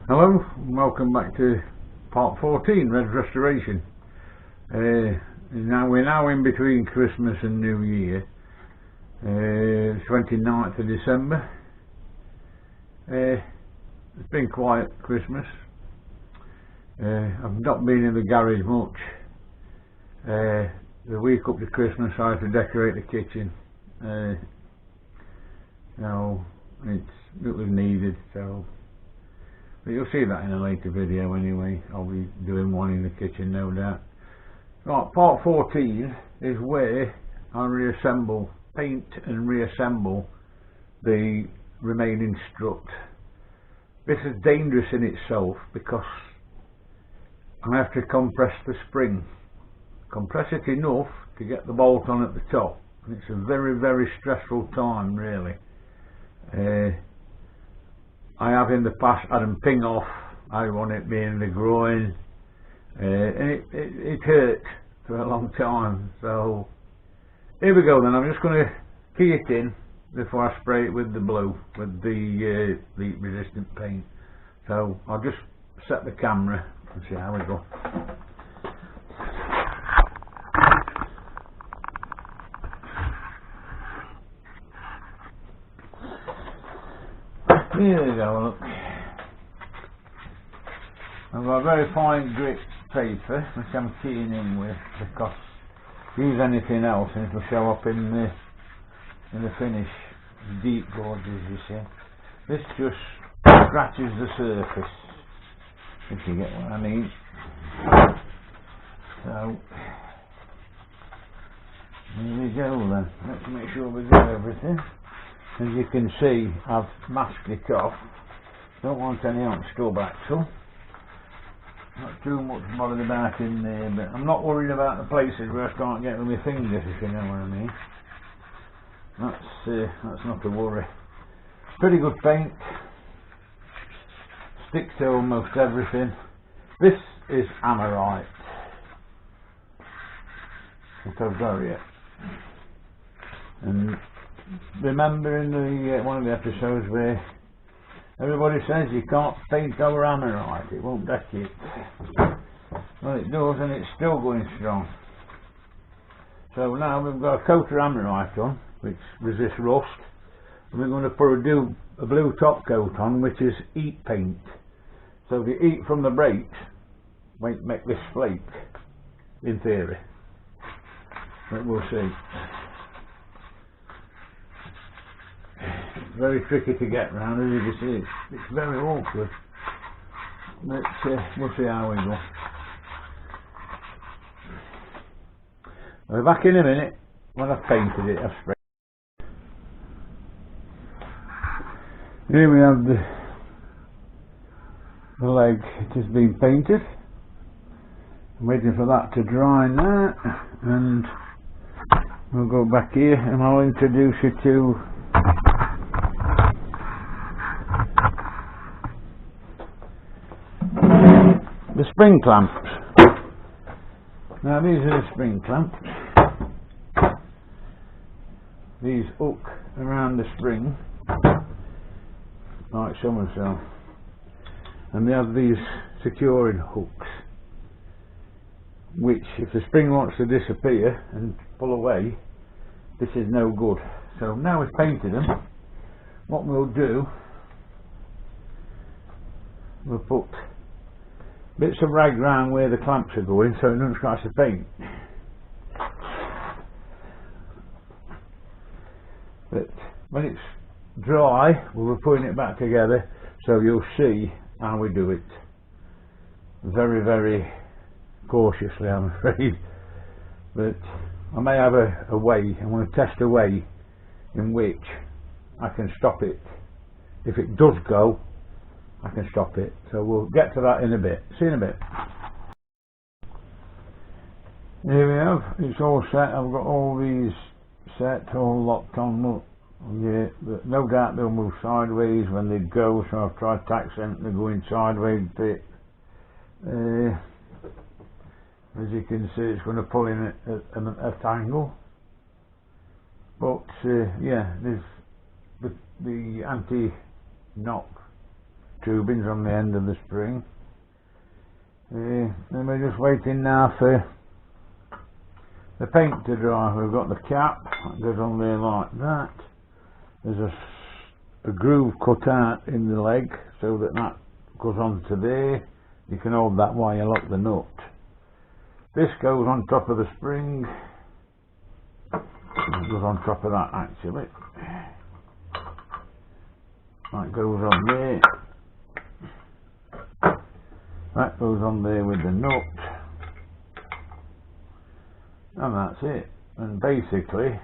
Hello, and welcome back to part 14, Red Restoration. We're now in between Christmas and New Year, 29th of December. It's been quiet Christmas. I've not been in the garage much. The week up to Christmas I had to decorate the kitchen. It was needed, so. But you'll see that in a later video anyway. I'll be doing one in the kitchen, no doubt. Right, part 14 is where I paint and reassemble the remaining strut. This is dangerous in itself because I have to compress the spring. Compress it enough to get the bolt on at the top. And it's a very, very stressful time, really. I have in the past had them ping off. I want it being the groin, and it hurt for a long time. So here we go then. I'm just going to key it in before I spray it with the blue, with the heat resistant paint. So I'll just set the camera and see how we go. Here we go, look. I've got a very fine grit paper which I'm keying in with, because use anything else and it will show up in the finish. Deep gorges, you see. This just scratches the surface, if you get what I mean. So here we go then. Let's make sure we got everything. As you can see, I've masked it off. Don't want any on stub axle. Not too much bothered about in there, but I'm not worried about the places where I can't get with my fingers, if you know what I mean. That's not a worry. Pretty good paint. Sticks to almost everything. This is Amorite. What I've got here. And remember in one of the episodes where everybody says you can't paint over Amorite, it won't deck it. Well, it does, and it's still going strong. So now we've got a coat of Amorite on, which resists rust, and we're going to put a blue top coat on, which is heat paint. So the heat from the brakes won't make this flake, in theory. But we'll see. Very tricky to get round, as you can see. It's very awkward. But we'll see how we go. I'll be back in a minute when I've painted it. I've sprayed. Here we have the leg. It has been painted. I'm waiting for that to dry now, and we'll go back here and I'll introduce you to the spring clamps. Now these are the spring clamps. These hook around the spring like so, and they have these securing hooks, which if the spring wants to disappear and pull away, this is no good. So now we've painted them, what we'll do, we'll put bits of rag round where the clamps are going so it doesn't scratch the paint. But when it's dry, we'll be putting it back together, so you'll see how we do it. Very, very cautiously, I'm afraid. But I may have a way, I want to test a way in which I can stop it. If it does go, I can stop it. So we'll get to that in a bit. See you in a bit. Here we have, it's all set. I've got all these set, all locked on. Look, yeah, but no doubt they'll move sideways when they go, so I've tried to accent the going sideways bit. As you can see, it's going to pull in at angle. But yeah, there's the anti-knock tubings on the end of the spring. Then we're just waiting now for the paint to dry. We've got the cap that goes on there like that. There's a groove cut out in the leg so that goes onto there. You can hold that while you lock the nut. This goes on top of the spring. It goes on top of that actually. That goes on there. That goes on there with the nut. And that's it. And basically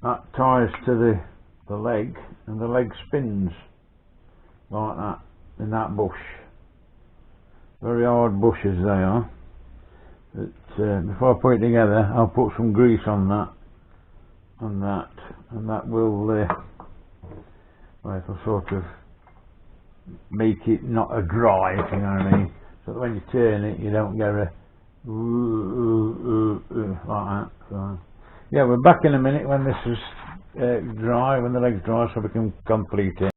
that ties to the leg, and the leg spins like that in that bush. Very hard bushes they are. But before I put it together, I'll put some grease on that, and that will it'll sort of make it not a dry, if you know what I mean. So that when you turn it, you don't get a like that. So, yeah, we're back in a minute when this is dry, when the leg's dry, so we can complete it.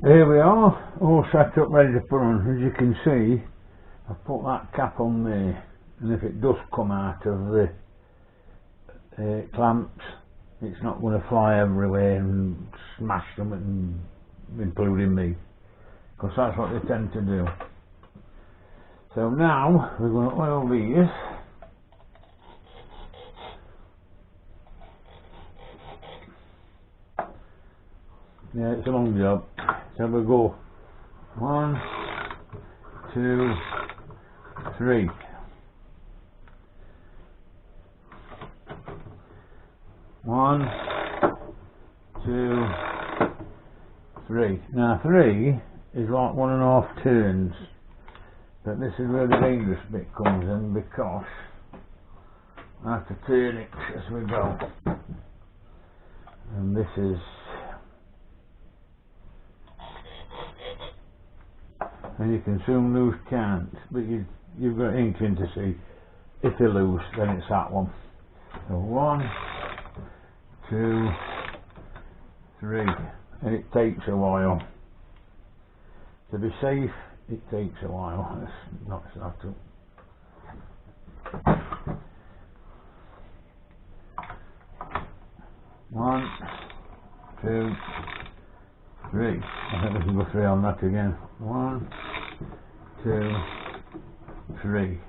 Here we are, all set up, ready to put on. As you can see, I've put that cap on there, and if it does come out of the clamps, it's not going to fly everywhere and smash them, and including me, because that's what they tend to do. So now we're going to oil these. Yeah, it's a long job. So we'll go 1, 2, 3. One, 2, 3. Now 3 is like 1.5 turns, but this is where the dangerous bit comes in, because I have to turn it as we go, and this is, and you can soon lose count, but you've got inkling to see if you lose, then it's that one. So 1, 2, 3, and it takes a while. To be safe, it takes a while. It's not that up. 1, 2, 3. I think we can go 3 on that again. 1, 2, 3.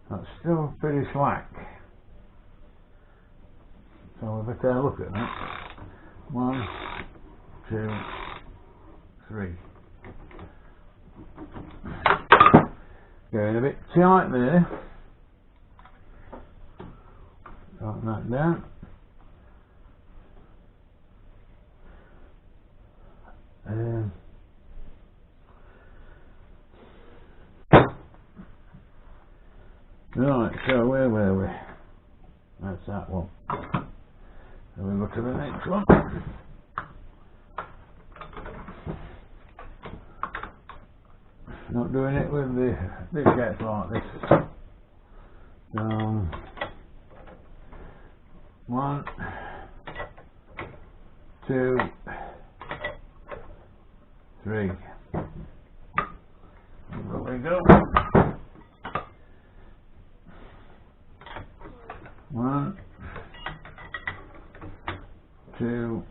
That's still pretty slack. So we'll better look at that. 1, 2, 3. Going a bit tight there. Tighten that down. Right, so where were we? That's that one. So we go to the next one. Not doing it with this gets like this. 1, 2, 3. There we go. 1, 2,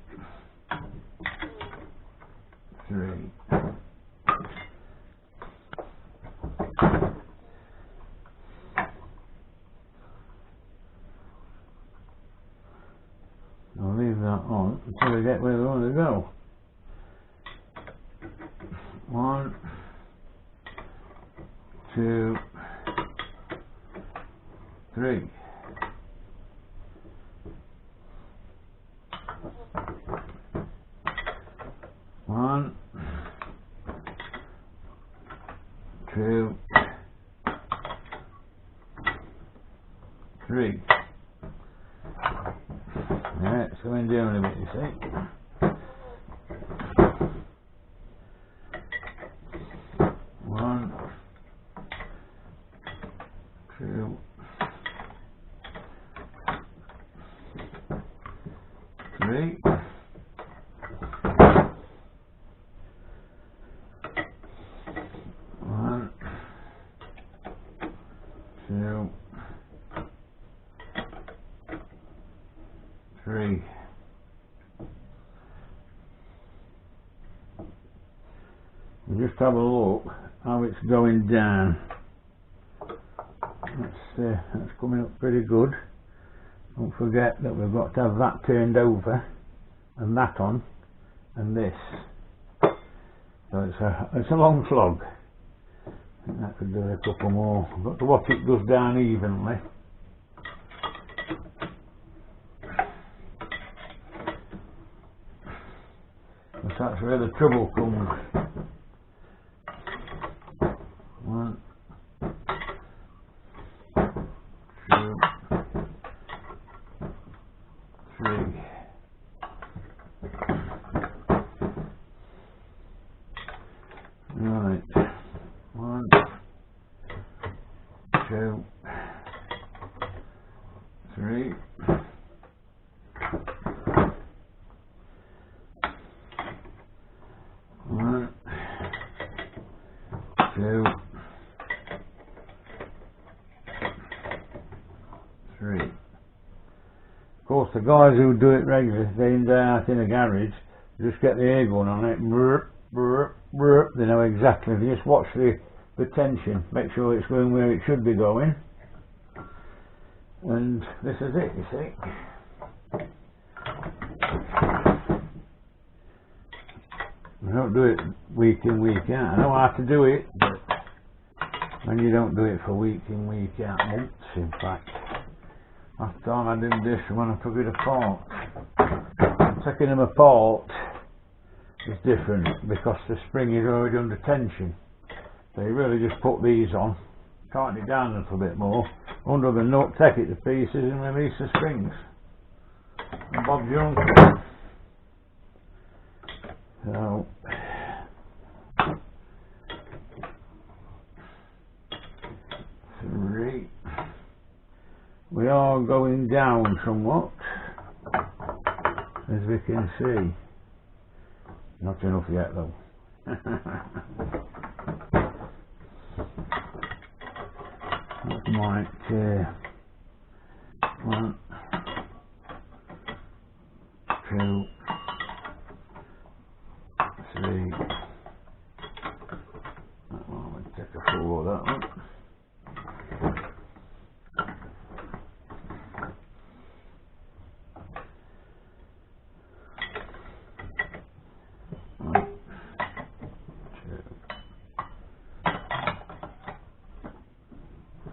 3. I'll leave that on until we get where we want to go. 1, 2, 3. One, 2, 3. Yeah, it's going down a bit, you see. 1, 2, 3. 3. And just have a look how it's going down. That's coming up pretty good. Don't forget that we've got to have that turned over and that on and this. So it's a long slog. I think that could do a couple more. I've got to watch it goes down evenly. But that's where the trouble comes. 1, 2, 3. Right. 1, 2, 3. 1, 2, 3. Of course, the guys who do it regularly, day in day out in a garage, just get the air gun on it, burp, burp, burp. They know exactly. They just watch the tension, make sure it's going where it should be going, and this is it. You see. I don't do it week in, week out. I know how to do it, but when you don't do it for week in, week out, months in fact. Last time I did this when I took it apart. Taking them apart is different because the spring is already under tension. So you really just put these on, tighten it down a little bit more, under the nut, take it to pieces and release the springs. And Bob's your uncle. So, three. We are going down somewhat, as we can see. Not enough yet though. That might 1, 2, 3. That one would take a full of that one.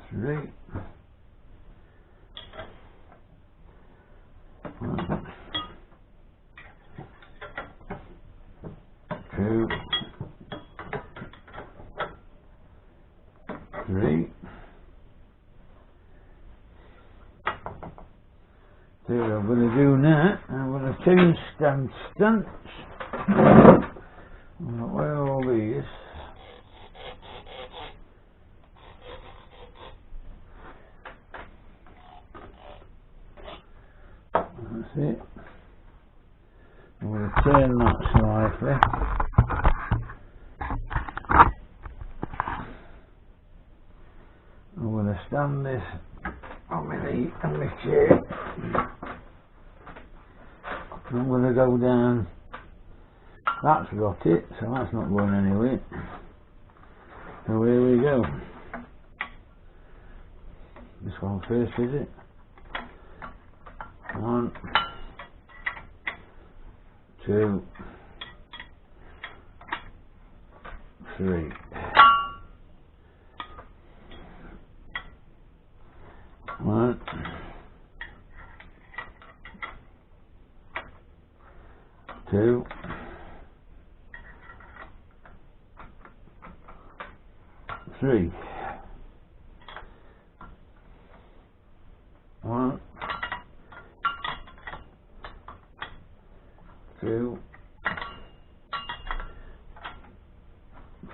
Three. 1, 2, 3. So I'm going to do now. I'm going to change stance. Where are all these? That's it. I'm going to turn that slightly. I'm going to stand this on my knee and my chair. I'm going to go down. That's got it, so that's not going anywhere. So here we go. This one first, is it? 1, 2, 3. 1, 2, 3. 1, 2,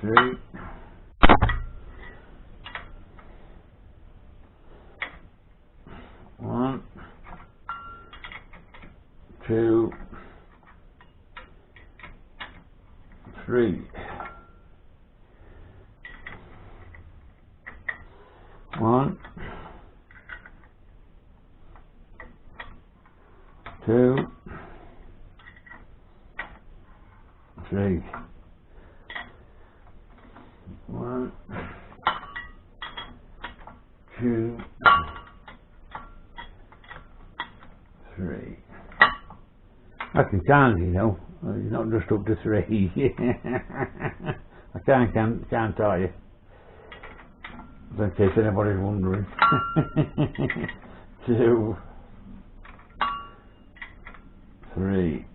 3. 1, 2, 3. 1, 2, 3. 1, 2, 3. I can count, you know. It's not just up to 3. I can't tell you. In case anybody's wondering. 2, 3.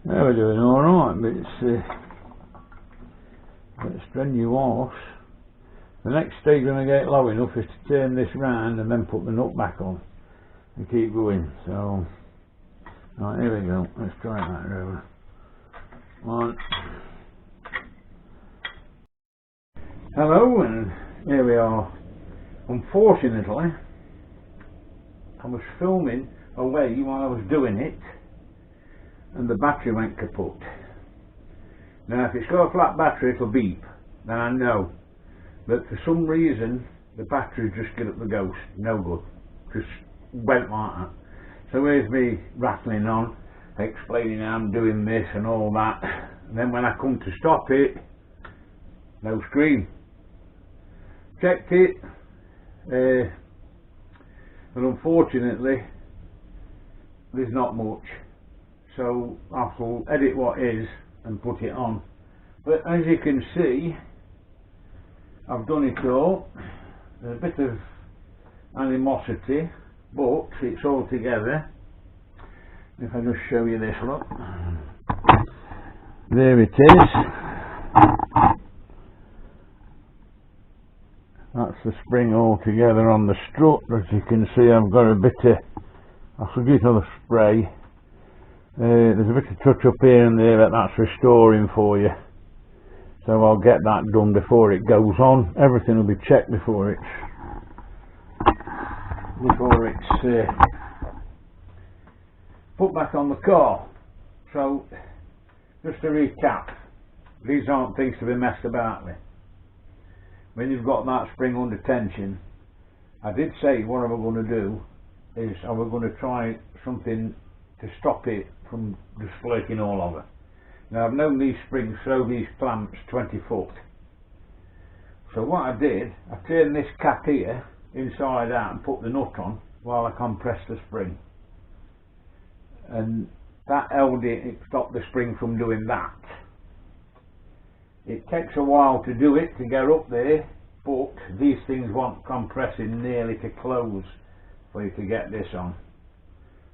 We're doing alright, but it's a bit strenuous. The next stage when I get low enough is to turn this round and then put the nut back on and keep going. So, right, here we go. Let's try that round. 1. Hello, and here we are. Unfortunately, I was filming away while I was doing it, and the battery went kaput. Now, if it's got a flat battery, it'll beep. Then I know. But for some reason, the battery just get up the ghost. No good. Just went like that. So here's me rattling on, explaining how I'm doing this and all that. And then when I come to stop it, no screen. Checked it, and unfortunately, there's not much. So I will edit what is and put it on. But as you can see, I've done it all. There's a bit of animosity, but it's all together. If I just show you this, look. There it is. That's the spring all together on the strut. As you can see, I've got a bit of, I should get another spray. There's a bit of touch up here and there, but that's restoring for you. So I'll get that done before it goes on. Everything will be checked before it's put back on the car. So just to recap, these aren't things to be messed about with. When you've got that spring under tension, I did say what I was going to do is I was going to try something to stop it from just flaking all over. Now I've known these springs throw these clamps 20 foot. So what I did, I turned this cap here inside out and put the nut on while I compressed the spring. And that held it, it stopped the spring from doing that. It takes a while to do it, to get up there, but these things want compressing nearly to close for you to get this on.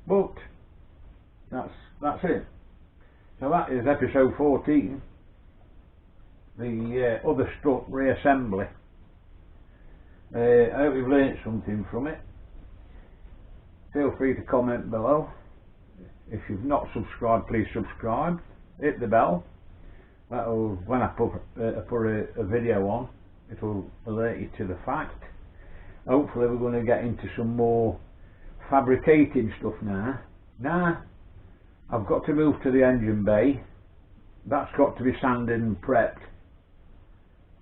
But that's it. So that is episode 14, the other strut reassembly. I hope you've learnt something from it. Feel free to comment below. If you've not subscribed, please subscribe. Hit the bell. That'll, when I put a video on, it'll alert you to the fact. Hopefully we're going to get into some more fabricating stuff now. Now I've got to move to the engine bay. That's got to be sanded and prepped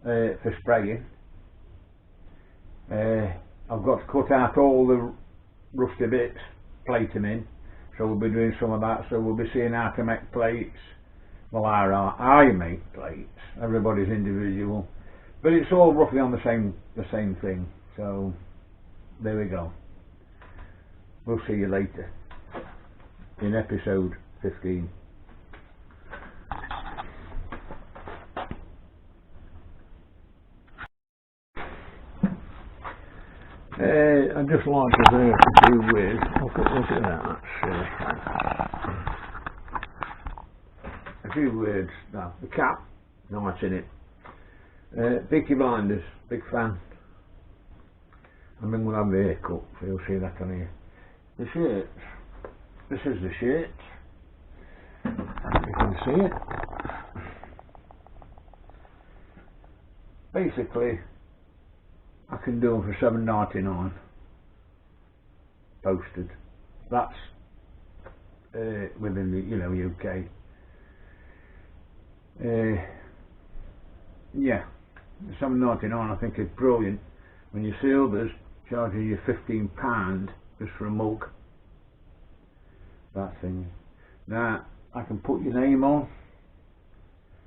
for spraying. I've got to cut out all the rusty bits, plate them in. So we'll be doing some of that. So we'll be seeing how to make plates. Well, I make plates. Everybody's individual, but it's all roughly on the same thing. So there we go. We'll see you later in episode 15. I'd just like to say a few words. Look at that. A few words. Now, the cap, nice in it. Peaky Blinders, big fan. I'm going to have the haircut, so you'll see that on here. The shirts. This is the shirt. You can see it. Basically, I can do them for $7.99 posted. That's within the UK. yeah, the £7.99 I think is brilliant. When you see others charging you £15 just for a mug, that thing. Now I can put your name on.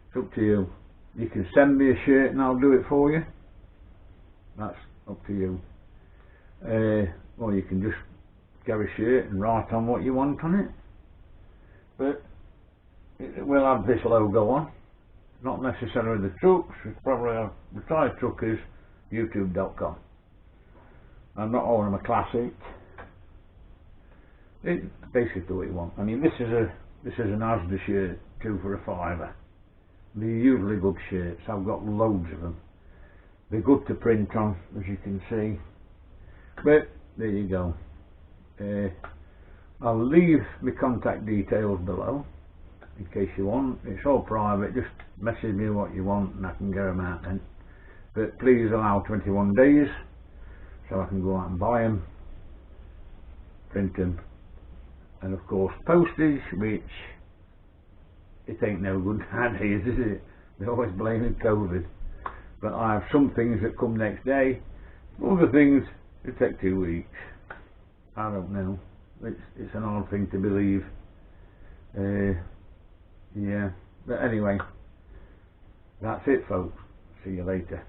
It's up to you. You can send me a shirt and I'll do it for you. That's up to you. Or you can just get a shirt and write on what you want on it. But it will have this logo on. Not necessarily the trucks. It's probably a retired truckers youtube.com. I'm not owning a classic. It's basically what you want. I mean, this is an Asda shirt, 2 for a £5. They're usually good shirts. I've got loads of them. They're good to print on, as you can see. But there you go. I'll leave my contact details below in case you want. It's all private. Just message me what you want and I can get them out then. But please allow 21 days so I can go out and buy them, print them, and of course postage, which it ain't no good nowadays, is it? They're always blaming COVID. But I have some things that come next day, other things that take 2 weeks. I don't know. It's an odd thing to believe. Yeah. But anyway, that's it, folks. See you later.